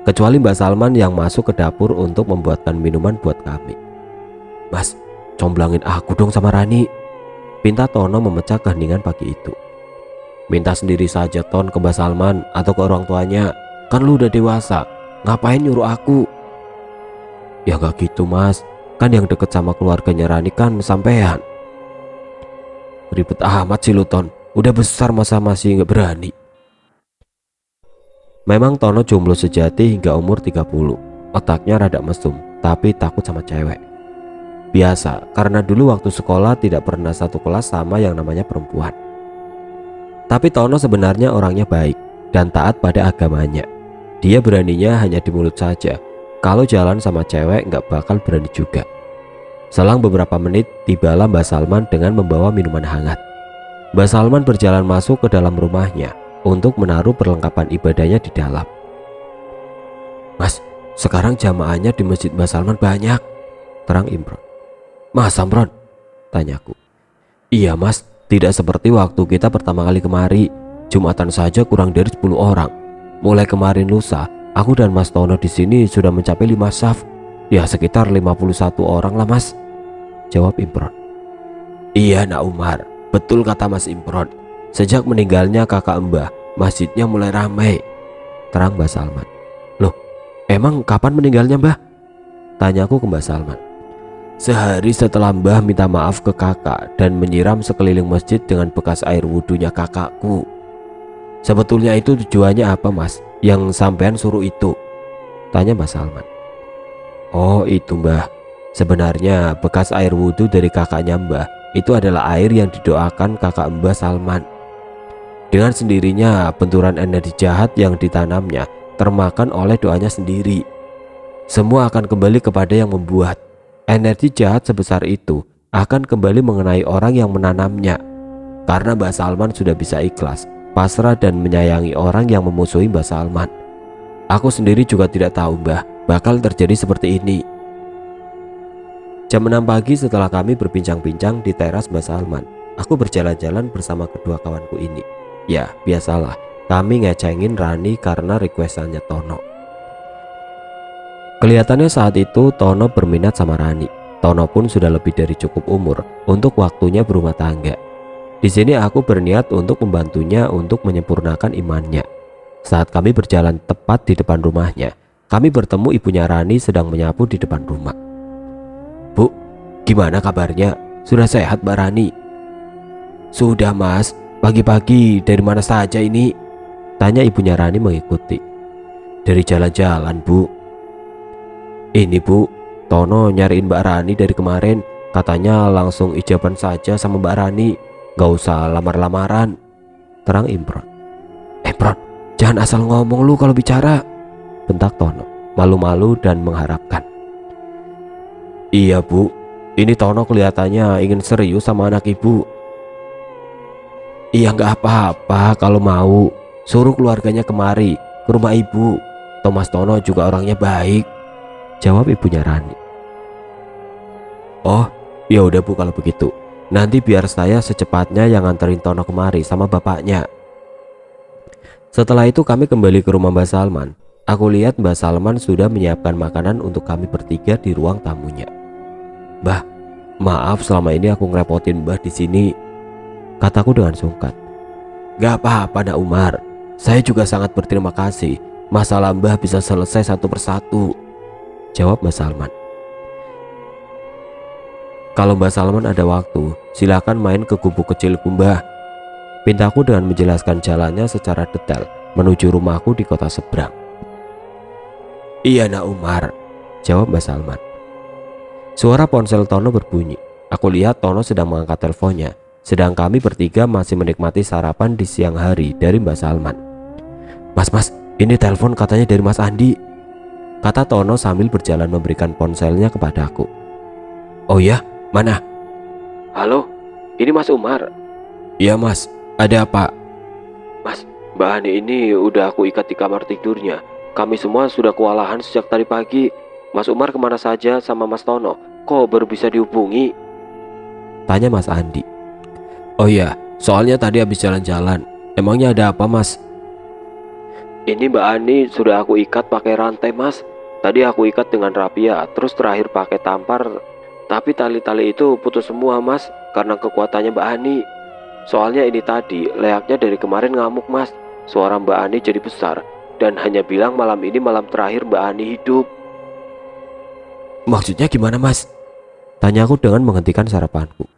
kecuali Mbah Salman yang masuk ke dapur untuk membuatkan minuman buat kami. Mas, comblangin aku dong sama Rani, pinta Tono memecah keheningan pagi itu. Minta sendiri saja Ton ke Mbah Salman atau ke orang tuanya, kan lu udah dewasa, ngapain nyuruh aku? Ya gak gitu mas, kan yang deket sama keluarganya Rani kan sampean. Ribet amat sih lu Ton, udah besar masa masih gak berani. Memang Tono jomblo sejati hingga umur 30. Otaknya rada mesum, tapi takut sama cewek. Biasa, karena dulu waktu sekolah tidak pernah satu kelas sama yang namanya perempuan. Tapi Tono sebenarnya orangnya baik dan taat pada agamanya. Dia beraninya hanya di mulut saja. Kalau jalan sama cewek nggak bakal berani juga. Selang beberapa menit tibalah Mbah Salman dengan membawa minuman hangat. Mbah Salman berjalan masuk ke dalam rumahnya untuk menaruh perlengkapan ibadahnya di dalam. Mas, sekarang jamaahnya di masjid Mbah Salman banyak, terang Imron. Mas Amron? Tanyaku. Iya mas, tidak seperti waktu kita pertama kali kemari. Jumatan saja kurang dari 10 orang. Mulai kemarin lusa, aku dan Mas Tono di sini sudah mencapai 5 saf. Ya sekitar 51 orang lah mas, jawab Imron. Iya Nak Umar, betul kata Mas Imron. Sejak meninggalnya kakak Mbah, masjidnya mulai ramai, terang Mbah Salman. Loh, emang kapan meninggalnya Mbah? Tanyaku ke Mbah Salman. Sehari setelah Mbah minta maaf ke kakak dan menyiram sekeliling masjid dengan bekas air wudhunya kakakku. Sebetulnya itu tujuannya apa mas, yang sampean suruh itu? Tanya Mbah Salman. Oh itu Mbah, sebenarnya bekas air wudhu dari kakaknya Mbah itu adalah air yang didoakan kakak Mbah Salman. Dengan sendirinya benturan energi jahat yang ditanamnya termakan oleh doanya sendiri. Semua akan kembali kepada yang membuat. Energi jahat sebesar itu akan kembali mengenai orang yang menanamnya. Karena Mbah Salman sudah bisa ikhlas, pasrah dan menyayangi orang yang memusuhi Mbah Salman. Aku sendiri juga tidak tahu Mbah bakal terjadi seperti ini. Jam 6 pagi setelah kami berbincang-bincang di teras Mbah Salman, aku berjalan-jalan bersama kedua kawanku ini. Ya biasalah, kami ngecengin Rani karena requestannya Tono. Kelihatannya saat itu Tono berminat sama Rani. Tono pun sudah lebih dari cukup umur untuk waktunya berumah tangga. Di sini aku berniat untuk membantunya untuk menyempurnakan imannya. Saat kami berjalan tepat di depan rumahnya, kami bertemu ibunya Rani sedang menyapu di depan rumah. "Bu, gimana kabarnya? Sudah sehat Mbak Rani?" "Sudah Mas, pagi-pagi dari mana saja ini?" tanya ibunya Rani mengikuti. "Dari jalan-jalan Bu." "Ini Bu, Tono nyariin Mbak Rani dari kemarin. Katanya langsung ijaban saja sama Mbak Rani, gak usah lamar-lamaran," terang Imron. "Imron, jangan asal ngomong lu kalau bicara," bentak Tono, malu-malu dan mengharapkan. "Iya Bu, ini Tono kelihatannya ingin serius sama anak ibu." "Iya nggak apa-apa, kalau mau suruh keluarganya kemari ke rumah ibu. Thomas Tono juga orangnya baik," jawab ibunya Rani. "Oh, ya udah Bu, kalau begitu nanti biar saya secepatnya yang nganterin Tono kemari sama bapaknya." Setelah itu kami kembali ke rumah Mbak Salman. Aku lihat Mbak Salman sudah menyiapkan makanan untuk kami bertiga di ruang tamunya. "Mbah, maaf selama ini aku ngerepotin Mbah di sini," kataku dengan sungkan. "Gak apa-apa Nak Umar, saya juga sangat berterima kasih. Masalah Mbah bisa selesai satu persatu," jawab Mbak Salman. "Kalau Mbak Salman ada waktu, silakan main ke gubuk kecilku Mbah," pintaku dengan menjelaskan jalannya secara detail menuju rumahku di kota seberang. "Iya Nak Umar," jawab Mbak Salman. Suara ponsel Tono berbunyi. Aku lihat Tono sedang mengangkat teleponnya, sedang kami bertiga masih menikmati sarapan di siang hari dari Mbak Salman. Mas, ini telepon katanya dari Mas Andi," kata Tono sambil berjalan memberikan ponselnya kepadaku. "Oh ya, mana?" "Halo, ini Mas Umar." "Iya Mas, ada apa?" "Mas, Mbak Ani ini udah aku ikat di kamar tidurnya. Kami semua sudah kewalahan sejak tadi pagi. Mas Umar kemana saja sama Mas Tono? Kok baru bisa dihubungi?" tanya Mas Andi. "Oh iya, soalnya tadi habis jalan-jalan. Emangnya ada apa Mas?" "Ini Mbak Ani sudah aku ikat pakai rantai Mas. Tadi aku ikat dengan rapia, terus terakhir pakai tampar. Tapi tali-tali itu putus semua Mas, karena kekuatannya Mbak Ani. Soalnya ini tadi leaknya dari kemarin ngamuk Mas. Suara Mbak Ani jadi besar dan hanya bilang malam ini malam terakhir Mbak Ani hidup." "Maksudnya gimana Mas?" tanyaku dengan menghentikan sarapanku.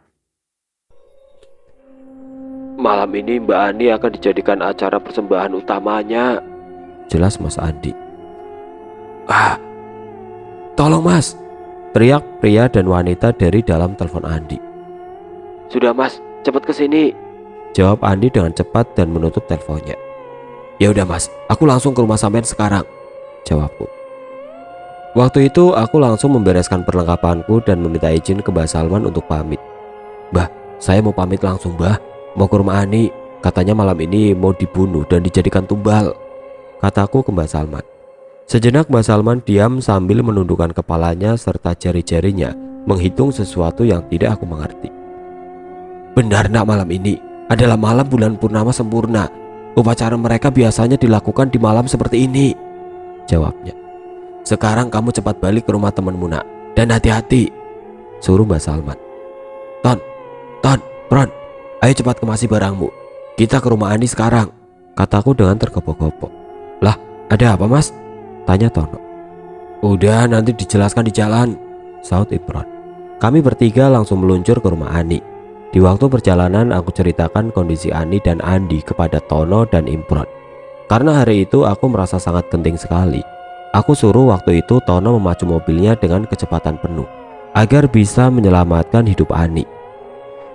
"Malam ini Mbak Ani akan dijadikan acara persembahan utamanya," jelas Mas Andi. "Ah, tolong Mas!" teriak pria dan wanita dari dalam telepon Andi. "Sudah Mas, cepat ke sini," jawab Andi dengan cepat dan menutup teleponnya. "Ya udah Mas, aku langsung ke rumah sampean sekarang," jawabku. Waktu itu aku langsung membereskan perlengkapanku dan meminta izin ke Mbak Salman untuk pamit. "Mbah, saya mau pamit langsung Mbah, mau ke rumah Ani. Katanya malam ini mau dibunuh dan dijadikan tumbal," kataku ke Mbak Salman. Sejenak Mbak Salman diam sambil menundukkan kepalanya serta jari-jarinya menghitung sesuatu yang tidak aku mengerti. "Benar Nak, malam ini adalah malam bulan purnama sempurna. Upacara mereka biasanya dilakukan di malam seperti ini," jawabnya. "Sekarang kamu cepat balik ke rumah temanmu Nak, dan hati-hati," suruh Mbak Salman. Ton, Pron, ayo cepat kemasi barangmu. Kita ke rumah Ani sekarang," kataku dengan tergopoh-gopoh. "Lah, ada apa Mas?" tanya Tono. "Udah, nanti dijelaskan di jalan," saut Imron. Kami bertiga langsung meluncur ke rumah Ani. Di waktu perjalanan aku ceritakan kondisi Ani dan Andi kepada Tono dan Imron. Karena hari itu aku merasa sangat genting sekali. Aku suruh waktu itu Tono memacu mobilnya dengan kecepatan penuh agar bisa menyelamatkan hidup Ani.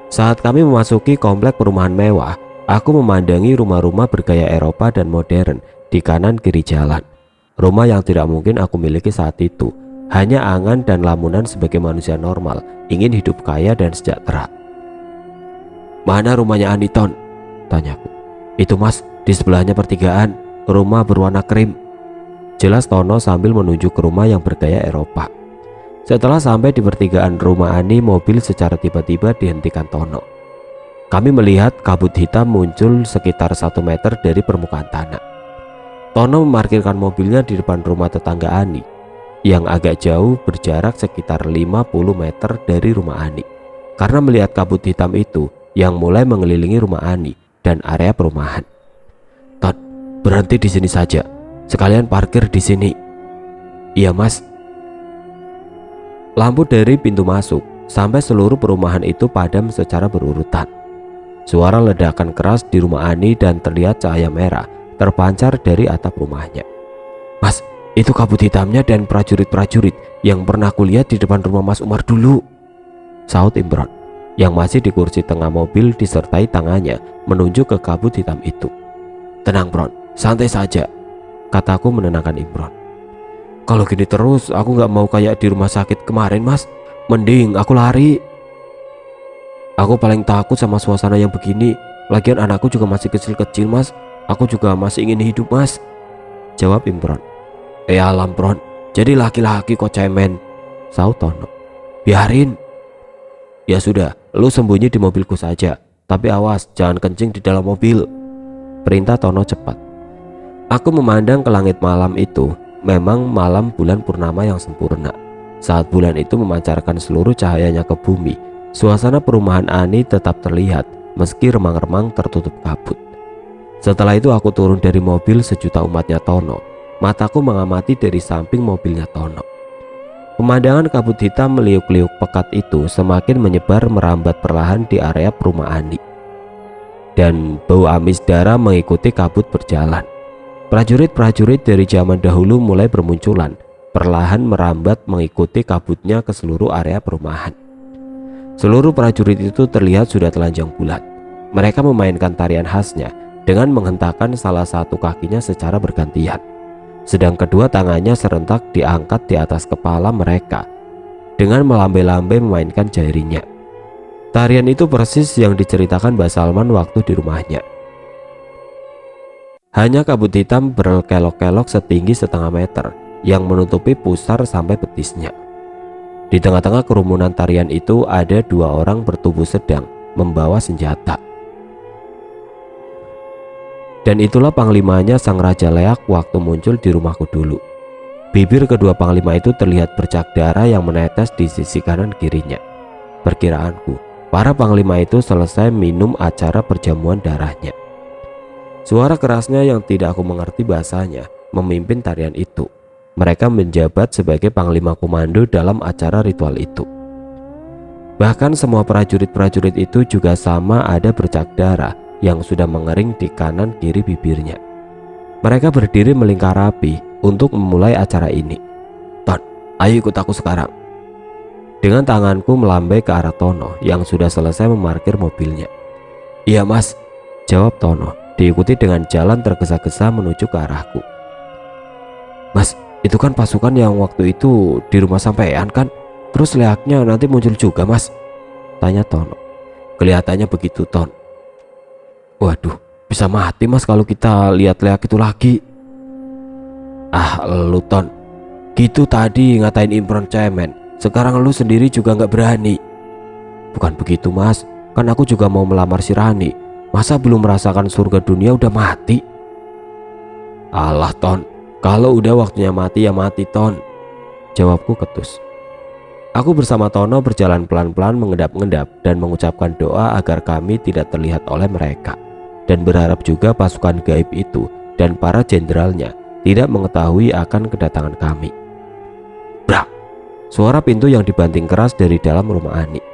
Saat kami memasuki komplek perumahan mewah, aku memandangi rumah-rumah bergaya Eropa dan modern di kanan kiri jalan. Rumah yang tidak mungkin aku miliki saat itu, hanya angan dan lamunan sebagai manusia normal, ingin hidup kaya dan sejahtera. "Mana rumahnya Ani Ton?" tanyaku. "Itu Mas, di sebelahnya pertigaan, rumah berwarna krim," jelas Tono sambil menunjuk ke rumah yang bergaya Eropa. Setelah sampai di pertigaan rumah Ani, mobil secara tiba-tiba dihentikan Tono. Kami melihat kabut hitam muncul sekitar 1 meter dari permukaan tanah. Tono memarkirkan mobilnya di depan rumah tetangga Ani yang agak jauh, berjarak sekitar 50 meter dari rumah Ani. Karena melihat kabut hitam itu, yang mulai mengelilingi rumah Ani dan area perumahan. "Ton, berhenti di sini saja. Sekalian parkir di sini." "Iya, Mas." Lampu dari pintu masuk sampai seluruh perumahan itu padam secara berurutan. Suara ledakan keras di rumah Ani dan terlihat cahaya merah terpancar dari atap rumahnya. "Mas, itu kabut hitamnya dan prajurit-prajurit yang pernah kulihat di depan rumah Mas Umar dulu," saut Imron yang masih di kursi tengah mobil disertai tangannya menunjuk ke kabut hitam itu. "Tenang, Bron, santai saja," kataku menenangkan Imron. "Kalau gini terus aku gak mau kayak di rumah sakit kemarin, Mas. Mending aku lari. Aku paling takut sama suasana yang begini. Lagian anakku juga masih kecil-kecil, Mas. Aku juga masih ingin hidup, Mas," jawab Imron. Alam, Bron, jadi laki-laki kok cemen," saut Tono. "Biarin." "Ya sudah, lu sembunyi di mobilku saja. Tapi awas, jangan kencing di dalam mobil," perintah Tono cepat. Aku memandang ke langit malam itu. Memang malam bulan purnama yang sempurna. Saat bulan itu memancarkan seluruh cahayanya ke bumi, suasana perumahan Ani tetap terlihat meski remang-remang tertutup kabut. Setelah itu aku turun dari mobil sejuta umatnya Tono. Mataku mengamati dari samping mobilnya Tono. Pemandangan kabut hitam meliuk-liuk pekat itu semakin menyebar merambat perlahan di area perumahan Ani. Dan bau amis darah mengikuti kabut berjalan. Prajurit-prajurit dari zaman dahulu mulai bermunculan, perlahan merambat mengikuti kabutnya ke seluruh area perumahan. Seluruh prajurit itu terlihat sudah telanjang bulat. Mereka memainkan tarian khasnya dengan menghentakkan salah satu kakinya secara bergantian, sedang kedua tangannya serentak diangkat di atas kepala mereka dengan melambai-lambai memainkan jarinya. Tarian itu persis yang diceritakan Mbak Salman waktu di rumahnya. Hanya kabut hitam berkelok-kelok setinggi setengah meter yang menutupi pusar sampai betisnya. Di tengah-tengah kerumunan tarian itu ada dua orang bertubuh sedang membawa senjata. Dan itulah panglimanya sang Raja Leak waktu muncul di rumahku dulu. Bibir kedua panglima itu terlihat bercak darah yang menetes di sisi kanan kirinya. Perkiraanku, para panglima itu selesai minum acara perjamuan darahnya. Suara kerasnya yang tidak aku mengerti bahasanya memimpin tarian itu. Mereka menjabat sebagai panglima komando dalam acara ritual itu. Bahkan semua prajurit-prajurit itu juga sama ada bercak darah yang sudah mengering di kanan kiri bibirnya. Mereka berdiri melingkar rapi untuk memulai acara ini. "Ton, ayo ikut aku sekarang." Dengan tanganku melambai ke arah Tono yang sudah selesai memarkir mobilnya. "Iya, Mas," jawab Tono, diikuti dengan jalan tergesa-gesa menuju ke arahku. "Mas, itu kan pasukan yang waktu itu di rumah sampean kan? Terus Leaknya nanti muncul juga, Mas?" tanya Tono. "Kelihatannya begitu, Ton." "Waduh, bisa mati, Mas, kalau kita lihat Leak itu lagi." "Ah, lu Ton, gitu tadi ngatain Imron cemen. Sekarang lu sendiri juga nggak berani." "Bukan begitu, Mas, kan aku juga mau melamar si Rani. Masa belum merasakan surga dunia udah mati?" "Alah, Ton, kalau udah waktunya mati ya mati, Ton," jawabku ketus. Aku bersama Tono berjalan pelan-pelan mengendap-endap dan mengucapkan doa agar kami tidak terlihat oleh mereka, dan berharap juga pasukan gaib itu dan para jenderalnya tidak mengetahui akan kedatangan kami. Brak! Suara pintu yang dibanting keras dari dalam rumah Ani.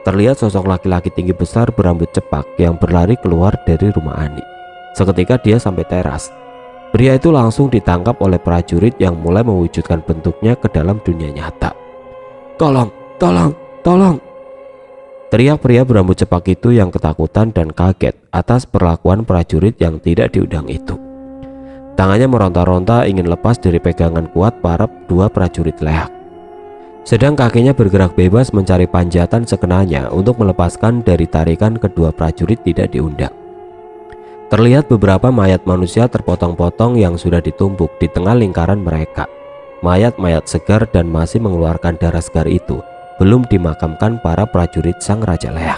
Terlihat sosok laki-laki tinggi besar berambut cepak yang berlari keluar dari rumah Ani. Seketika dia sampai teras. Pria itu langsung ditangkap oleh prajurit yang mulai mewujudkan bentuknya ke dalam dunia nyata. "Tolong, tolong, tolong!" teriak pria berambut cepak itu yang ketakutan dan kaget atas perlakuan prajurit yang tidak diundang itu. Tangannya meronta-ronta ingin lepas dari pegangan kuat para dua prajurit Leak. Sedang kakinya bergerak bebas mencari panjatan sekenanya untuk melepaskan dari tarikan kedua prajurit tidak diundang. Terlihat beberapa mayat manusia terpotong-potong yang sudah ditumpuk di tengah lingkaran mereka. Mayat-mayat segar dan masih mengeluarkan darah segar itu belum dimakamkan para prajurit sang Raja Leak.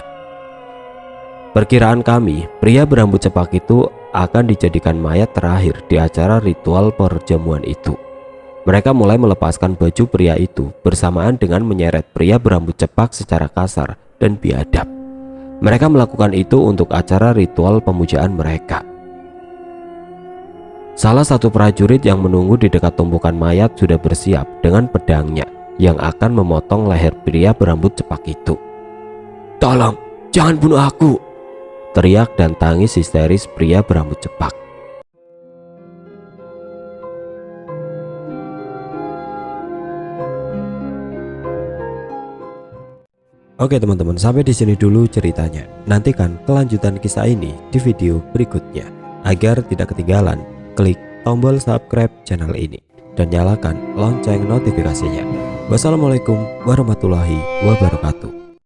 Perkiraan kami, pria berambut cepak itu akan dijadikan mayat terakhir di acara ritual perjamuan itu. Mereka mulai melepaskan baju pria itu bersamaan dengan menyeret pria berambut cepak secara kasar dan biadab. Mereka melakukan itu untuk acara ritual pemujaan mereka. Salah satu prajurit yang menunggu di dekat tumpukan mayat sudah bersiap dengan pedangnya yang akan memotong leher pria berambut cepak itu. "Tolong, jangan bunuh aku!" teriak dan tangis histeris pria berambut cepak. Oke teman-teman, sampai di sini dulu ceritanya. Nantikan kelanjutan kisah ini di video berikutnya. Agar tidak ketinggalan, klik tombol subscribe channel ini dan nyalakan lonceng notifikasinya. Wassalamualaikum warahmatullahi wabarakatuh.